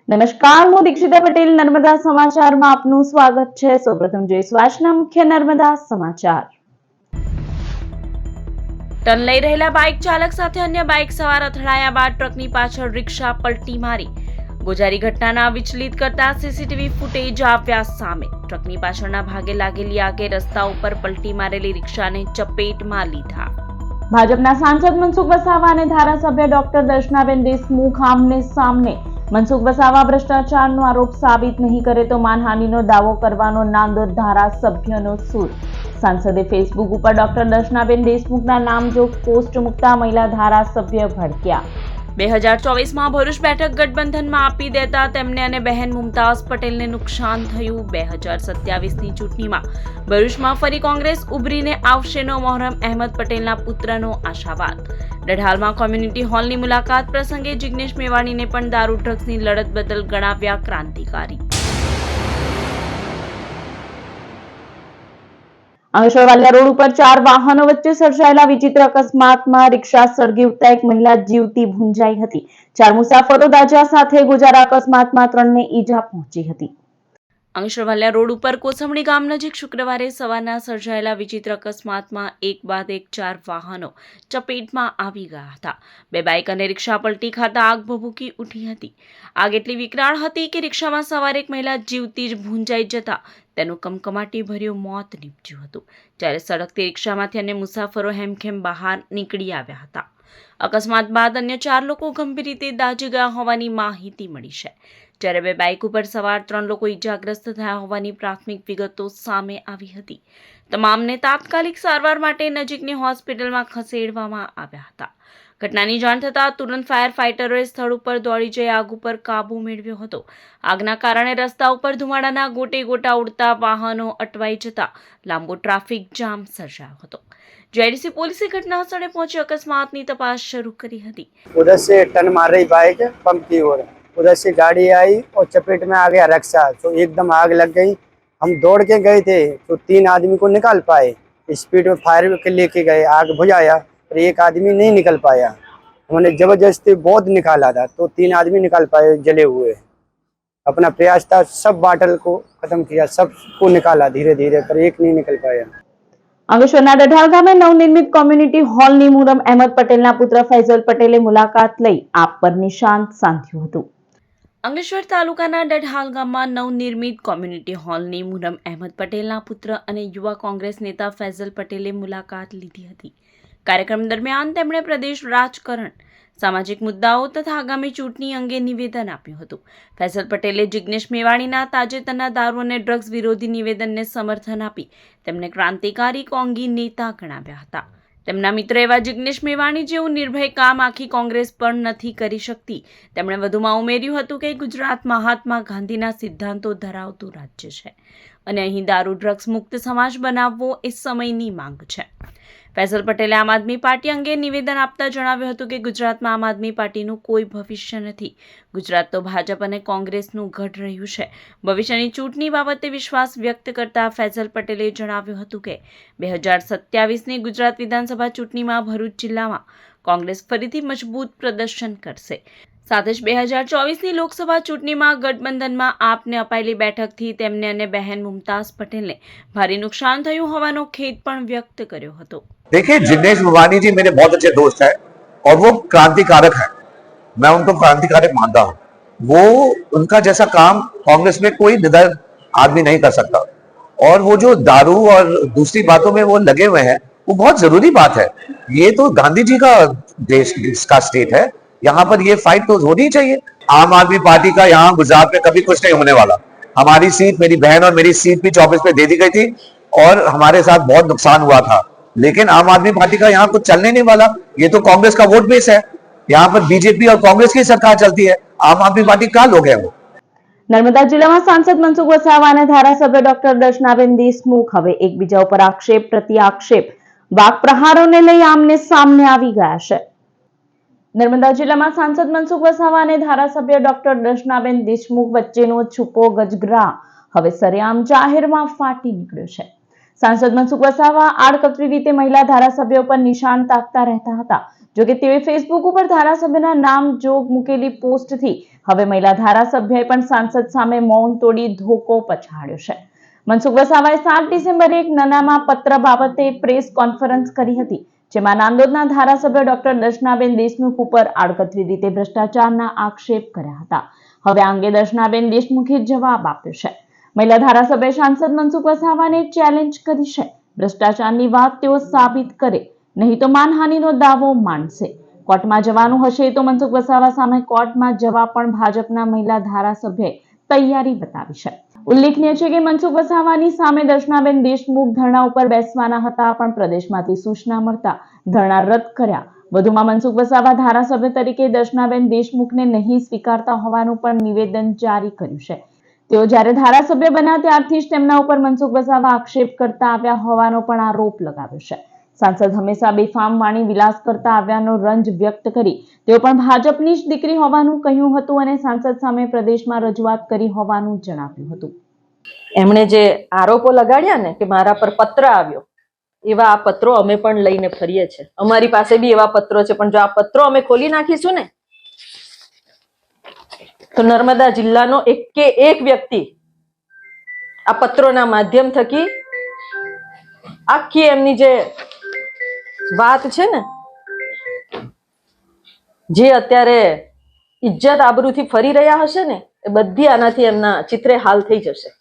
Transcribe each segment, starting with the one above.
નમસ્કાર, હું દીક્ષિતા પટેલ નર્મદા સમાચારમાં આપનું સ્વાગત છે। સૌપ્રથમ જોઈશું આજના મુખ્ય નર્મદા સમાચાર। ટર્ન લઈ રહેલા બાઇક ચાલક સાથે અન્ય બાઇક સવાર અથડાયા બાદ ટ્રકની પાછળ રિક્ષા પલટી મારી। ગોજારી ઘટનાના વિચલિત કરતા સીસીટીવી ફૂટેજ આવ્યા સામે। ટ્રકની પાછળના ભાગે લાગેલી આગે રસ્તા ઉપર પલટી મારેલી રિક્ષાને ચપેટમાં લીધા। ભાજપના સાંસદ મનસુખ વસાવા અને ધારાસભ્ય ડોક્ટર દર્શનાબેન દેશમુખ આમને સામને। મનસુખ વસાવા ભ્રષ્ટાચારનો આરોપ સાબિત નહીં કરે તો માનહાનિનો દાવો કરવાનો નાંદોદ ધારાસભ્યનો સૂર। સાંસદે ફેસબુક ઉપર ડોક્ટર દર્શનાબેન દેશમુખના નામજોગ પોસ્ટ મૂકતા મહિલા ધારાસભ્ય ભડક્યા। 2024માં ભરૂચ બેઠક ગઠબંધનમાં આપી દેતા તેમને અને બહેન મુમતાઝ પટેલને નુકસાન થયું। 2027ની ચૂંટણીમાં ભરૂચમાં ફરી કોંગ્રેસ ઉભરીને આવશેનો મોહરમ અહેમદ પટેલના પુત્રનો આશાવાદ। ડઢાલમાં કોમ્યુનિટી હોલની મુલાકાત પ્રસંગે જિગ્નેશ મેવાણીને પણ દારૂ ડ્રગ્સની લડત બદલ ગણાવ્યા ક્રાંતિકારી। અંકલેશ્વર વાલિયા રોડ ઉપર 4 વાહનો વચ્ચે સર્જાયેલા વિચિત્ર અકસ્માતમાં રિક્ષા સળગી ઉઠતા એક મહિલા જીવતી ભૂંજાઈ હતી। 4 મુસાફરો દાઝ્યા સાથે ગોજારા અકસ્માતમાં 3ને ઈજા પહોંચી હતી। અંકલેશ્વર વાલિયા રોડ ઉપર કોસંબડી ગામ નજીક શુક્રવારે સવારના સર્જાયેલા વિચિત્ર અકસ્માતમાં એક બાદ એક 4 વાહનો ચપેટમાં આવી ગયા હતા। 2 બાઇક અને રિક્ષા પલટી ખાતા આગ ભભૂકી ઉઠી હતી। આગ એટલી વિકરાળ હતી કે રિક્ષામાં સવાર એક મહિલા જીવતી જ ભૂંજાઈ જતા તેનું કમકમાટી ભર્યું મોત નીપજ્યું હતું, જ્યારે સળગતી રિક્ષામાંથી અન્ય મુસાફરો હેમખેમ બહાર નીકળી આવ્યા હતા। અકસ્માત બાદ અન્ય 4 લોકો ગંભીર રીતે દાઝી ગયા હોવાની માહિતી મળી છે, જ્યારે 2 બાઇક ઉપર સવાર 3 લોકો ઈજાગ્રસ્ત થયા હોવાની પ્રાથમિક વિગતો સામે આવી હતી। તમામને તાત્કાલિક સારવાર માટે નજીકની હોસ્પિટલમાં ખસેડવામાં આવ્યા હતા। ઘટનાની જાણ થતાં તુરંત ફાયર ફાઇટરોએ સ્થળ ઉપર દોડી જઈ આગ ઉપર કાબુ મેળવ્યો હતો। આગના કારણે રસ્તા ઉપર ધુમાડાના ગોટે ગોટા ઉડતા વાહનો અટવાઈ જતા લાંબો ટ્રાફિક જામ સર્જાયો હતો। जेडीसी पुलिस घटना स्थले पहुंची अकस्मात की तपास शुरू करी थी। उधर से टर्न मार रही बाइक पंप की ओर, उधर से गाड़ी आई और चपेट में आ गया रिक्शा, तो एकदम आग लग गई। हम दौड़ के गए थे तो 3 आदमी को निकाल पाए, स्पीड में फायर के लेके गए, आग बुझाया, पर एक आदमी नहीं निकल पाया। हमने जबरदस्ती बहुत निकाला था तो 3 आदमी निकाल पाए जले हुए। अपना प्रयास था, सब बाटल को खत्म किया, सबको निकाला धीरे धीरे, पर एक नहीं निकल पाया। અંકલેશ્વરના ડઢાલ ગામે નવનિર્મિત કોમ્યુનિટી હોલની મુહરમ અહેમદ પટેલના પુત્ર ફૈઝલ પટેલે મુલાકાત લઈ આપ પર નિશાન સાધ્યું હતું। અંકલેશ્વર તાલુકાના ડઢાલ ગામમાં નવનિર્મિત કોમ્યુનિટી હોલની મુહરમ અહેમદ પટેલના પુત્ર અને યુવા કોંગ્રેસ નેતા ફૈઝલ પટેલે મુલાકાત લીધી હતી। કાર્યક્રમ દરમિયાન તેમણે પ્રદેશ રાજકારણ, સામાજિક મુદ્દાઓ તથા આગામી ચૂંટણી અંગે નિવેદન આપ્યું હતું। ફૈઝલ પટેલે જિગ્નેશ મેવાણીના તાજેતરના દારૂ અને ડ્રગ્સ વિરોધી નિવેદનને સમર્થન આપી તેમને ક્રાંતિકારી કોંગી નેતા ગણાવ્યા હતા। તેમના મિત્ર એવા જિગ્નેશ મેવાણી જેવું નિર્ભય કામ આખી કોંગ્રેસ પણ નથી કરી શકતી। તેમણે વધુમાં ઉમેર્યું હતું કે ગુજરાત મહાત્મા ગાંધીના સિદ્ધાંતો ધરાવતું રાજ્ય છે અને અહીં દારૂ ડ્રગ્સ મુક્ત સમાજ બનાવવો એ સમયની માંગ છે। ફૈઝલ પટેલે આમ આદમી પાર્ટી અંગે નિવેદન આપતા જણાવ્યું હતું કે ગુજરાતમાં આમ આદમી પાર્ટીનું કોઈ ભવિષ્ય નથી। ગુજરાત તો ભાજપ અને કોંગ્રેસનું ગઢ રહ્યું છે। ભવિષ્યની ચૂંટણી બાબતે વિશ્વાસ વ્યક્ત કરતા ફૈઝલ પટેલે જણાવ્યું હતું કે 2027ની ગુજરાત વિધાનસભા ચૂંટણીમાં ભરૂચ જિલ્લામાં કોંગ્રેસ ફરીથી મજબૂત પ્રદર્શન કરશે। સાથે જ 2024ની લોકસભા ચૂંટણીમાં ગઠબંધનમાં આપને અપાયેલી બેઠકથી તેમને અને બહેન મુમતાઝ પટેલને ભારે નુકસાન થયું હોવાનો ખેદ પણ વ્યક્ત કર્યો હતો। देखिए, जिग्नेश मेवाणी जी मेरे बहुत अच्छे दोस्त हैं और वो क्रांतिकारक हैं, मैं उनको क्रांतिकारक मानता हूँ। वो उनका जैसा काम कांग्रेस में कोई निडर आदमी नहीं कर सकता, और वो जो दारू और दूसरी बातों में वो लगे हुए हैं वो बहुत जरूरी बात है। ये तो गांधी जी का देश का स्टेट है, यहाँ पर ये फाइट तो होनी चाहिए। आम आदमी पार्टी का यहाँ गुजरात में कभी कुछ नहीं होने वाला। हमारी सीट, मेरी बहन और मेरी सीट भी 24 पे दे दी गई थी और हमारे साथ बहुत नुकसान हुआ था, लेकिन आम आदमी पार्टी का यहाँ कुछ चलने नहीं वाला। ये तो कांग्रेस का वोट बेस है, यहाँ पर बीजेपी और कांग्रेस की सरकार चलती है, आम आदमी पार्टी क्या लोग हैं वो। નર્મદા જિલ્લામાં સાંસદ મનસુખ વસાવા અને ધારાસભ્ય ડોક્ટર દર્શનાબેન દેશમુખ હવે એકબીજા ઉપર આક્ષેપ પ્રતિ આક્ષેપ વાક પ્રહારોને લઈ આમને સામને આવી ગયા છે। નર્મદા જિલ્લામાં સાંસદ મનસુખ વસાવા અને ધારાસભ્ય ડોક્ટર દર્શનાબેન દેશમુખ વચ્ચેનો છુપો ગજગ્રાહ હવે સરેઆમ જાહેરમાં ફાટી નીકળ્યો છે। સાંસદ મનસુખ વસાવા આડકતરી રીતે મહિલા ધારાસભ્યો પર નિશાન તાકતા રહેતા હતા, જોકે તેઓએ ફેસબુક ઉપર ધારાસભ્યના નામ જોગ મૂકેલી પોસ્ટથી હવે મહિલા ધારાસભ્યએ પણ સાંસદ સામે મૌન તોડી ધોકો પછાડ્યો છે. મનસુખ વસાવાએ 7 ડિસેમ્બરે એક નાનામાં પત્ર બાબતે પ્રેસ કોન્ફરન્સ કરી હતી, જેમાં નાંદોદના ધારાસભ્ય ડોક્ટર દર્શનાબેન દેશમુખ ઉપર આડકતરી રીતે ભ્રષ્ટાચારના આક્ષેપ કર્યા હતા. હવે આ અંગે દર્શનાબેન દેશમુખે જવાબ આપ્યો છે. મહિલા ધારાસભ્ય સાંસદ મનસુખ વસાવાને ચેલેન્જ કરી છે. ભ્રષ્ટાચારની વાત તેઓ સાબિત કરે, નહીં તો માનહાનિનો દાવો માંડશે. કોર્ટમાં જવાનું હશે તો મનસુખ વસાવા સામે કોર્ટમાં જવા પણ ભાજપના મહિલા ધારાસભ્યએ તૈયારી બતાવી છે. ઉલ્લેખનીય છે કે મનસુખ વસાવાની સામે દર્શનાબેન દેશમુખ ધરણા ઉપર બેસવાના હતા, પણ પ્રદેશમાંથી સૂચના મળતા ધરણા રદ કર્યા. વધુમાં મનસુખ વસાવા ધારાસભ્ય તરીકે દર્શનાબેન દેશમુખને નહીં સ્વીકારતા હોવાનું પણ નિવેદન જારી કર્યું છે. તેઓ જ્યારે ધારાસભ્ય બન્યા ત્યારથી જ તેમના ઉપર મનસુખ વસાવા આક્ષેપ કરતા આવ્યા હોવાનો પણ આરોપ લગાવ્યો છે. સાંસદ હંમેશા બેફામ વાણી વિલાસ કરતા આવ્યાનો રંજ વ્યક્ત કરી તેઓ પણ ભાજપની જ દીકરી હોવાનું કહ્યું હતું અને સાંસદ સામે પ્રદેશમાં રજૂઆત કરી હોવાનું જણાવ્યું હતું. એમણે જે આરોપો લગાડ્યા ને કે મારા પર પત્ર આવ્યો, એવા આ પત્રો અમે પણ લઈને ફરીએ છીએ. અમારી પાસે બી એવા પત્રો છે, પણ જો આ પત્રો અમે ખોલી નાખીશું ને તો નર્મદા જિલ્લાનો એક વ્યક્તિ આ પત્રોના માધ્યમ થકી આખી એમની જે વાત છે ને, જે અત્યારે ઇજ્જત આબરૂથી ફરી રહ્યા હશે ને, એ બધી આનાથી એમના ચિત્રે હાલ થઈ જશે.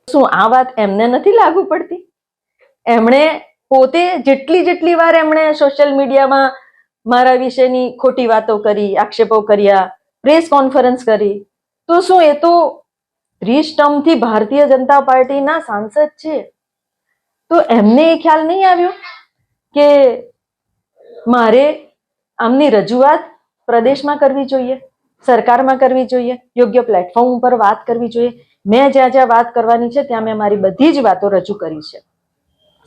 શું આ વાત એમને નથી લાગુ પડતી? એમણે પોતે જેટલી વાર એમણે સોશિયલ મીડિયામાં મારા વિશેની ખોટી વાતો કરી, આક્ષેપો કર્યા, પ્રેસ કોન્ફરન્સ કરી, તો શું એ તો 30 ટર્મથી ભારતીય જનતા પાર્ટીના સાંસદ છે, તો એમને એ ખ્યાલ નહીં આવ્યો કે મારે આમની રજૂઆત પ્રદેશમાં કરવી જોઈએ, સરકારમાં કરવી જોઈએ, યોગ્ય પ્લેટફોર્મ ઉપર વાત કરવી જોઈએ. મેં જ્યાં વાત કરવાની છે ત્યાં મેં મારી બધી જ વાતો રજૂ કરી છે.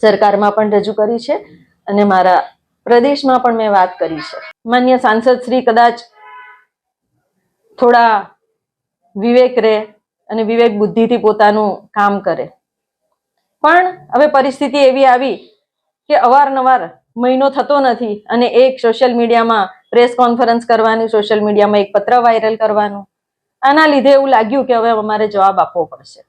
સરકારમાં પણ રજૂ કરી છે અને મારા પ્રદેશમાં પણ મેં વાત કરી છે. માન્ય સાંસદ શ્રી કદાચ થોડા વિવેક રહે અને વિવેક બુદ્ધિથી પોતાનું કામ કરે, પણ હવે પરિસ્થિતિ એવી આવી કે અવારનવાર મહિનો થતો નથી અને એક સોશિયલ મીડિયામાં પ્રેસ કોન્ફરન્સ કરવાનું, સોશિયલ મીડિયામાં એક પત્ર વાયરલ કરવાનું, આના લીધે એવું લાગ્યું કે હવે અમારે જવાબ આપવો પડશે.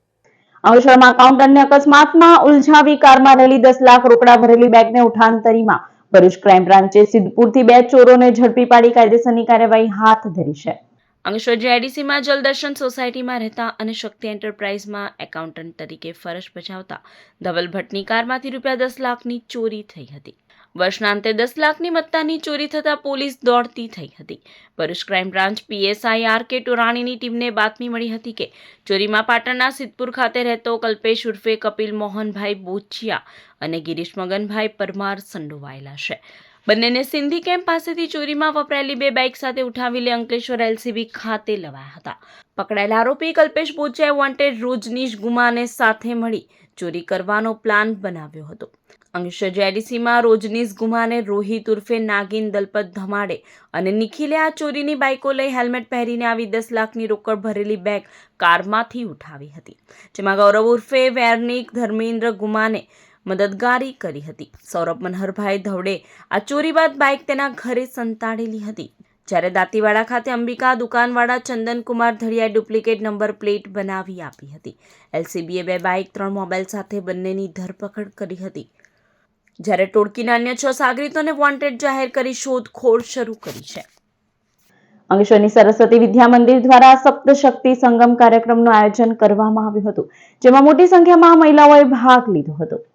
અંકલેશ્વરમાં કાઉન્ટરને અકસ્માતમાં ઉલઝાવી કારમાં રહેલી 10 લાખ રોકડા ભરેલી બેગને ઉઠાંતરીમાં ભરૂચ ક્રાઇમ બ્રાન્ચે સિદ્ધપુરથી 2 ચોરોને ઝડપી પાડી કાયદેસરની કાર્યવાહી હાથ ધરી છે. અંકલેશ્વર જીઆઈડીસીમાં જલદર્શન સોસાયટીમાં રહેતા અને શક્તિ એન્ટરપ્રાઇઝમાં એકાઉન્ટન્ટ તરીકે ફરજ બજાવતા ધવલ ભટ્ટની કારમાંથી ₹10 લાખની ચોરી થઈ હતી. વર્ષના અંતે 10 લાખની મત્તાની ચોરી થતા પોલીસ દોડતી થઈ હતી. Bharuch crime branch PSI R K. ટોરાણીની ટીમને બાતમી મળી હતી કે ચોરીમાં પાટણના સિદ્ધપુર ખાતે રહેતો કલ્પેશ ઉર્ફે કપિલ મોહનભાઈ બોચિયા અને ગિરીશ મગનભાઈ પરમાર સંડોવાયેલા છે. બંનેને સિંધી કેમ્પ પાસેથી ચોરીમાં વપરાયેલી 2 બાઇક સાથે ઉઠાવી લઈ અંકલેશ્વર એલસીબી ખાતે લવાયા હતા. પકડાયેલા આરોપી કલ્પેશ બોચિયાએ વોન્ટેડ રોજનીશ ગુમાને સાથે મળી ચોરી કરવાનો પ્લાન બનાવ્યો હતો. અંકલેશ્વર જીઆઈડીસીમાં રોજનીશ ગુમાને રોહિત ઉર્ફે નાગિન દલપત ધમાડે અને નિખિલે આ ચોરીની બાઇકો લઈ હેલ્મેટ પહેરીને આવી 10 લાખની રોકડ ભરેલી બેગ કારમાંથી ઉઠાવી હતી, જેમાં ગૌરવ ઉર્ફે વેરનિક ધર્મેન્દ્ર ગુમાને મદદગારી કરી હતી. સૌરભ મનહરભાઈ ધવડે આ ચોરી બાદ બાઇક તેના ઘરે સંતાડેલી હતી, જ્યારે દાંતીવાડા ખાતે Ambika દુકાનવાળા Chandankumar ધડિયાએ duplicate number plate બનાવી આપી હતી. એલસીબીએ 2 બાઇક 3 મોબાઈલ સાથે બંનેની ધરપકડ કરી હતી, જ્યારે ટોળકીના અન્ય 6 સાગરીતોને વોન્ટેડ જાહેર કરી શોધખોળ શરૂ કરી છે. અંકલેશ્વરની સરસ્વતી વિદ્યા મંદિર દ્વારા સપ્તશક્તિ સંગમ કાર્યક્રમનું આયોજન કરવામાં આવ્યું હતું, જેમાં મોટી સંખ્યામાં મહિલાઓએ ભાગ લીધો હતો.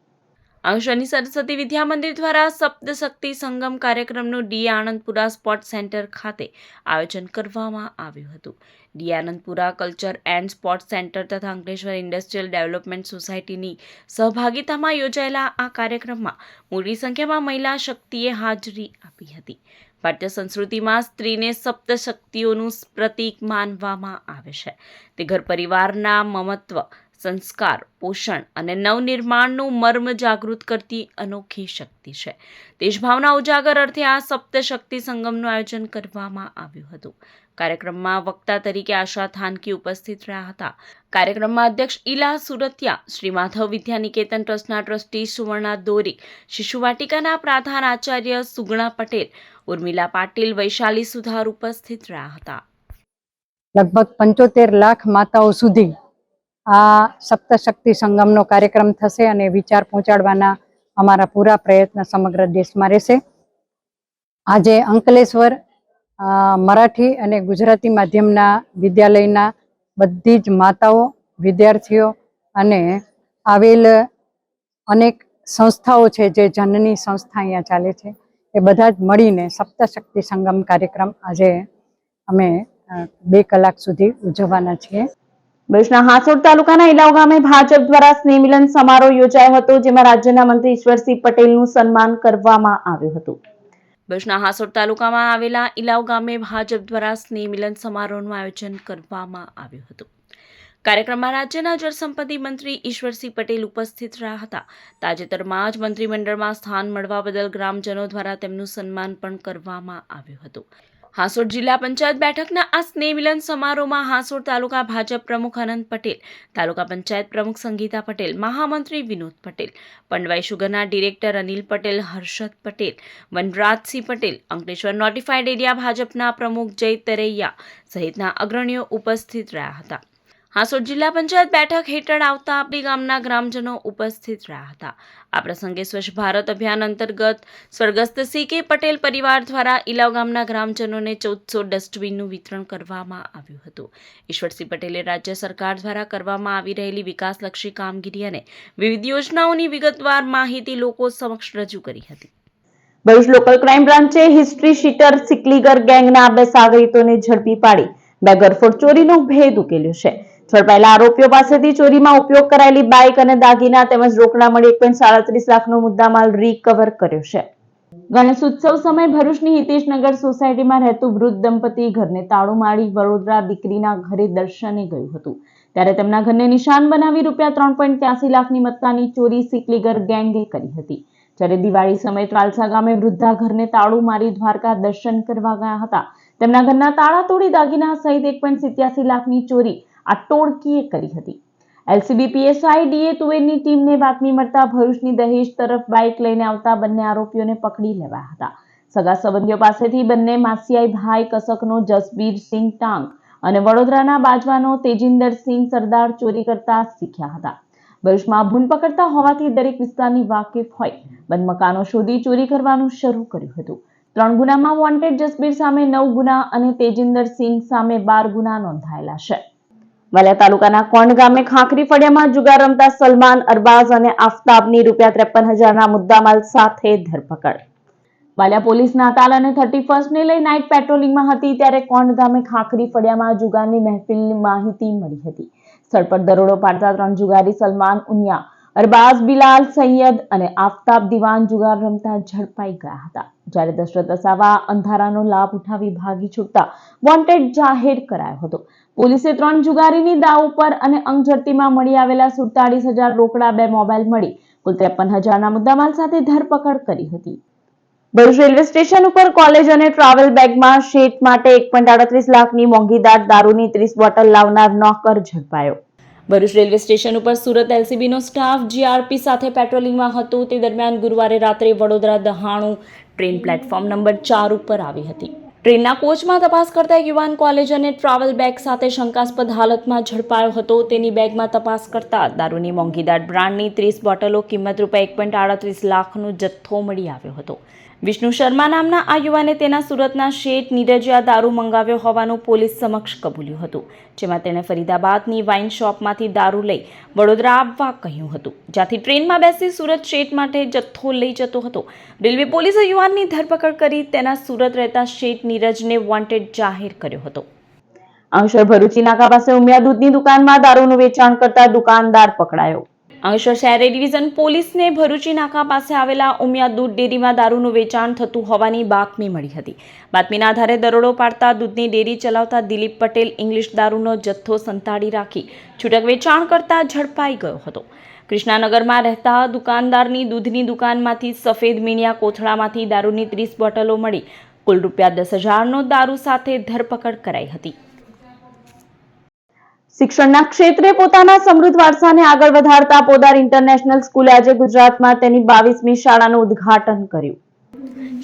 અંકલેશ્વરની સરસ્વતી વિદ્યા મંદિર દ્વારા સપ્તશક્તિ સંગમ કાર્યક્રમનું ડી આનંદપુરા સ્પોર્ટ સેન્ટર ખાતે આયોજન કરવામાં આવ્યું હતું. D Anandpura culture and sport centre તથા અંકલેશ્વર ઇન્ડસ્ટ્રીયલ ડેવલપમેન્ટ સોસાયટીની સહભાગિતામાં યોજાયેલા આ કાર્યક્રમમાં મોટી સંખ્યામાં મહિલા શક્તિએ હાજરી આપી હતી. ભારતીય સંસ્કૃતિમાં સ્ત્રીને સપ્તશક્તિઓનું પ્રતીક માનવામાં આવે છે. તે ઘર પરિવારના મમત્વ, સંસ્કાર, પોષણ અને નવનિર્માણનું મર્મ જાગૃત કરતી અનોખી શક્તિ છે. દેશભાવના ઉજાગર અર્થે આ સપ્તશક્તિ સંગમનું આયોજન કરવામાં આવ્યું હતું. કાર્યક્રમમાં વક્તા તરીકે આશા થાનકી ઉપસ્થિત રહ્યા હતા. કાર્યક્રમમાં અધ્યક્ષ ઈલા સુરતિયા, શ્રી માધવ વિદ્યાનિકેતન ટ્રસ્ટના ટ્રસ્ટી સુવર્ણા દોરી, શિશુવાટિકાના પ્રધાન આચાર્ય સુગણા પટેલ, ઉર્મિલા પાટીલ, વૈશાલી સુધાર ઉપસ્થિત રહ્યા હતા. લગભગ 75 લાખ માતાઓ સુધી આ સપ્તશક્તિ સંગમનો કાર્યક્રમ થશે અને વિચાર પહોંચાડવાના અમારા પૂરા પ્રયત્ન સમગ્ર દેશમાં રહેશે. આજે અંકલેશ્વર મરાઠી અને ગુજરાતી માધ્યમના વિદ્યાલયના બધી જ માતાઓ, વિદ્યાર્થીઓ અને આવેલ અનેક સંસ્થાઓ છે, જે જનની સંસ્થા અહીંયા ચાલે છે, એ બધા જ મળીને સપ્તશક્તિ સંગમ કાર્યક્રમ આજે અમે 2 કલાક સુધી ઉજવવાના છીએ. ભરૂચના હાંસોડ તાલુકાના ઇલાવ ગામે ભાજપ દ્વારા સ્નેહ મિલન સમારોહ યોજાયો હતો, જેમાં રાજ્યના મંત્રી ઈશ્વરસિંહ પટેલનું સન્માન કરવામાં આવ્યું હતું. ભરૂચના હાંસોડ તાલુકામાં આવેલા ઇલાવ ગામે ભાજપ દ્વારા સ્નેહ મિલન સમારોહનું આયોજન કરવામાં આવ્યું હતું. કાર્યક્રમમાં રાજ્યના જળસંપત્તિ મંત્રી ઈશ્વરસિંહ પટેલ ઉપસ્થિત રહ્યા હતા. તાજેતરમાં જ મંત્રીમંડળમાં સ્થાન મળવા બદલ ગ્રામજનો દ્વારા તેમનું સન્માન પણ કરવામાં આવ્યું હતું. હાંસોડ જિલ્લા પંચાયત બેઠકના આ સ્નેહ મિલન સમારોહમાં હાંસોડ તાલુકા ભાજપ પ્રમુખ આનંદ પટેલ, તાલુકા પંચાયત પ્રમુખ સંગીતા પટેલ, મહામંત્રી વિનોદ પટેલ, પંડવાઈ શુગરના director Anil Patel, Harshad Patel, Vanrajsinh Patel, Ankleshwar notified area ભાજપના પ્રમુખ જય તરૈયા સહિતના અગ્રણીઓ ઉપસ્થિત રહ્યા હતા. હાંસોડ જિલ્લા પંચાયત બેઠક હેઠળ આવતા આપડી ગામના ગ્રામજનો ઉપસ્થિત રહ્યા હતા. આ પ્રસંગે સ્વચ્છ ભારત અભિયાન અંતર્ગત સ્વર્ગસ્થ સી.કે. પટેલ પરિવાર દ્વારા ઇલાવ ગામના ગ્રામજનોને 1400 ડસ્ટબિનનું વિતરણ કરવામાં આવ્યું હતું. ઈશ્વરસિંહ પટેલે રાજ્ય સરકાર દ્વારા કરવામાં આવી રહેલી વિકાસલક્ષી કામગીરી અને વિવિધ યોજનાઓની વિગતવાર માહિતી લોકો સમક્ષ રજૂ કરી હતી. ભરૂચ લોકલ ક્રાઇમ બ્રાન્ચે હિસ્ટ્રી શીટર સિકલીગર ગેંગના 2 સાગરીતોને ઝડપી પાડી 2 ગરફોડ ચોરીનો ભેદ ઉકેલ્યો છે. ઝડપાયેલા આરોપીઓ પાસેથી ચોરીમાં ઉપયોગ કરાયેલી બાઇક અને દાગીના તેમજ રોકડા મળી 1.37 લાખનો મુદ્દામાલ રિકવર કર્યો છે. ગણેશ ઉત્સવ સમયે ભરૂચની હિતેશનગર સોસાયટીમાં રહેતું વૃદ્ધ દંપતી ઘરને તાળું મારી વડોદરા દીકરીના ઘરે દર્શને ગયું હતું, ત્યારે તેમના ઘરને નિશાન બનાવી ₹3.83 લાખની મત્તાની ચોરી સિકલીગર ગેંગે કરી હતી. જ્યારે દિવાળી સમયે ત્રાલસા ગામે વૃદ્ધા ઘરને તાળું મારી દ્વારકા દર્શન કરવા ગયા હતા. તેમના ઘરના તાળા તોડી દાગીના સહિત 1.87 લાખની ચોરી આ ટોળકીએ કરી હતી. એલસીબી પીએસઆઈ ડીએ તુવેરની ટીમને બાતમી મળતા ભરૂચની દહેજ તરફ બાઇક લઈને આવતા બંને આરોપીઓને પકડી લેવાયા હતા. સગા સંબંધીઓ પાસેથી બંને માસિયાઈ ભાઈ કસકનો જસબીરસિંહ ટાંગ અને વડોદરાના બાજવાનો તેજિંદરસિંહ સરદાર ચોરી કરતા શીખ્યા હતા. ભરૂચમાં ભૂન પકડતા હોવાથી દરેક વિસ્તારની વાકેફ હોય બંધ મકાનો શોધી ચોરી કરવાનું શરૂ કર્યું હતું. 3 ગુનામાં વોન્ટેડ જસબીર સામે 9 ગુના અને તેજિંદરસિંહ સામે 12 ગુના નોંધાયેલા છે. વાલિયા તાલુકાના કોંડ ગામે ખાખરી ફળિયામાં જુગાર રમતા સલમાન, અરબાઝ અને આફતાબની ₹53,000ના મુદ્દામાલ સાથે ધરપકડ. વાલિયા પોલીસ નાતાલ અને 31st ને લઈ નાઇટ પેટ્રોલિંગમાં હતી, ત્યારે કોંડ ગામે ખાખરી ફળિયામાં જુગારની મહેફિલની માહિતી મળી હતી. સ્થળ પર દરોડો પાડતા 3 જુગારી સલમાન ઉનિયા, અરબાઝ બિલાલ સૈયદ અને આફતાબ દિવાન જુગાર રમતા ઝડપાઈ ગયા હતા. જ્યારે દશરથ વસાવા અંધારાનો લાભ ઉઠાવી ભાગી છૂટતા વોન્ટેડ જાહેર કરાયો હતો. પોલીસે 3 જુગારીની દાવ ઉપર અને અંગઝડતીમાં મળી આવેલા 47,000 રોકડા, 2 મોબાઈલ મળી કુલ 53,000ના મુદ્દામાલ સાથે ધરપકડ કરી હતી. ભરૂચ રેલવે સ્ટેશન ઉપર કોલેજ અને ટ્રાવેલ બેગમાં શેટ માટે 1.38 લાખની મોંઘીદાર દારૂની 30 બોટલ લાવનાર નોકર ઝડપાયો. ભરૂચ રેલવે સ્ટેશન ઉપર સુરત એલસીબીનો સ્ટાફ જીઆરપી સાથે પેટ્રોલિંગમાં હતો. તે દરમિયાન ગુરુવારે રાત્રે Vadodara Dahanu train platform number 4 ઉપર આવી હતી. ટ્રેનના કોચમાં તપાસ કરતા એક યુવાન કોલેજ અને ટ્રાવેલ બેગ સાથે શંકાસ્પદ હાલતમાં ઝડપાયો હતો. તેની બેગમાં તપાસ કરતા દારૂની મોંઘીદાર બ્રાન્ડની 30 બોટલો કિંમત ₹1.38 લાખનો જથ્થો મળી આવ્યો હતો. વિષ્ણુ શર્મા નામના આ યુવાને તેના સુરતના શેઠ નીરજે આ દારૂ મંગાવ્યો હોવાનું પોલીસ સમક્ષ કબૂલ્યું હતું, જેમાં તેણે ફરીદાબાદની વાઇન શોપમાંથી દારૂ લઈ વડોદરા આવવા કહ્યું હતું, જ્યાંથી ટ્રેનમાં બેસી સુરત શેઠ માટે જથ્થો લઈ જતો હતો. રેલવે પોલીસે યુવાનની ધરપકડ કરી તેના સુરત રહેતા શેઠ નીરજને વોન્ટેડ જાહેર કર્યો હતો. અંકલેશ્વર ભરૂચી નાકા પાસે ઉમિયા દૂધની દુકાનમાં દારૂનું વેચાણ કરતા દુકાનદાર પકડાયો. અંકલેશ્વર શહેર ડિવિઝન પોલીસને ભરૂચી નાકા પાસે આવેલા ઉમિયા દૂધ ડેરીમાં દારૂનું વેચાણ થતું હોવાની બાતમી મળી હતી. બાતમીના આધારે દરોડો પાડતા દૂધની ડેરી ચલાવતા દિલીપ પટેલ ઇંગ્લિશ દારૂનો જથ્થો સંતાડી રાખી છૂટક વેચાણ કરતા ઝડપાઈ ગયો હતો. કૃષ્ણાનગરમાં રહેતા દુકાનદારની દૂધની દુકાનમાંથી સફેદ મીણિયા કોથળામાંથી દારૂની 30 બોટલો મળી કુલ ₹10,000નો દારૂ સાથે ધરપકડ કરાઈ હતી. શિક્ષણના ક્ષેત્રે પોતાના સમૃદ્ધ વારસાને આગળ વધારતા પોદાર ઇન્ટરનેશનલ સ્કૂલે આજે ગુજરાતમાં તેની 22મી શાળાનું ઉદ્ઘાટન કર્યું.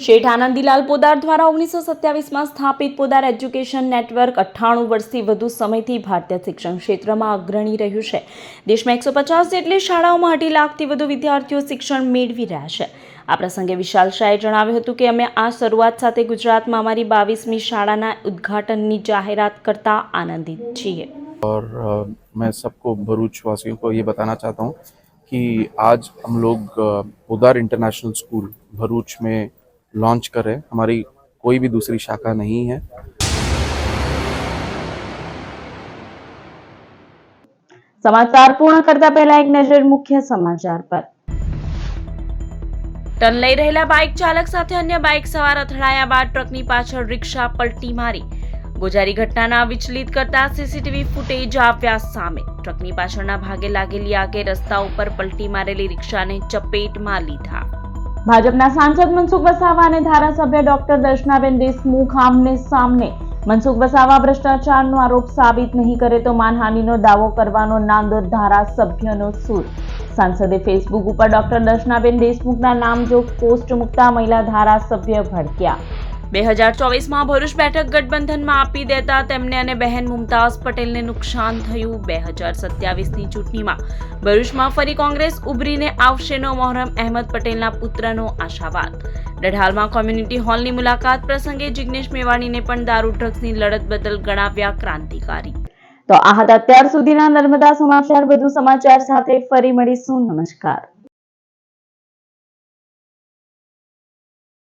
શેઠ આનંદીલાલ પોદાર દ્વારા 1927માં સ્થાપિત પોદાર એજ્યુકેશન નેટવર્ક 98 વર્ષથી વધુ સમયથી ભારતીય શિક્ષણ ક્ષેત્રમાં અગ્રણી રહ્યું છે. દેશમાં 150 જેટલી શાળાઓમાં 2.5 લાખથી વધુ વિદ્યાર્થીઓ શિક્ષણ મેળવી રહ્યા છે. આ પ્રસંગે વિશાલ શાહે જણાવ્યું હતું કે અમે આ શરૂઆત સાથે ગુજરાતમાં અમારી 22મી શાળાના ઉદ્ઘાટનની જાહેરાત કરતા આનંદિત છીએ. और मैं सबको भरूच वासियों को ये बताना चाहता हूँ कि आज हम लोग पोदार इंटरनेशनल स्कूल भरूच में लॉन्च कर रहे हैं. हमारी कोई भी दूसरी शाखा नहीं है. સમાચાર પૂર્ણ કરતા પહેલા એક નજર મુખ્ય સમાચાર પર. ટર્ન લઈ રહેલા બાઇક ચાલક સાથે અન્ય બાઇક સવાર અથડાયા બાદ ટ્રકની પાછળ રિક્ષા પલટી મારી. ગોજારી ઘટનાના વિચલિત કરતા સીસીટીવી ફૂટેજ આવ્યા સામે. ટ્રકની પાછળના ભાગે લાગેલી આગે રસ્તા ઉપર પલટી મારેલી રિક્ષાને ચપેટમાં લીધા. ભાજપના સાંસદ મનસુખ વસાવા અને ધારાસભ્ય ડોક્ટર દર્શનાબેન દેશમુખ આમને સામને. મનસુખ વસાવા ભ્રષ્ટાચારનો આરોપ સાબિત નહીં કરે તો માનહાનિનો દાવો કરવાનો નાંદોદ ધારાસભ્યનો સૂર. સાંસદે ફેસબુક ઉપર ડોક્ટર દર્શનાબેન દેશમુખના નામજોગ પોસ્ટ મૂકતા મહિલા ધારાસભ્ય ભડક્યા. 2024માં ભરૂચ બેઠક ગઠબંધનમાં આપી દેતા તેમને અને બહેન મુમતાઝ પટેલને નુકસાન થયું. 2027ની ચૂંટણીમાં ભરૂચમાં ફરી કોંગ્રેસ ઉભરીને આવશેનો મોહરમ અહેમદ પટેલના પુત્રનો આશાવાદ. ડઢાલમાં કોમ્યુનિટી હોલની મુલાકાત પ્રસંગે જિગ્નેશ મેવાણીને પણ દારૂ ડ્રગ્સની લડત બદલ ગણાવ્યા ક્રાંતિકારી. તો આ હતા અત્યાર સુધીના નર્મદા સમાચાર. વધુ સમાચાર સાથે ફરી મળીશું. નમસ્કાર.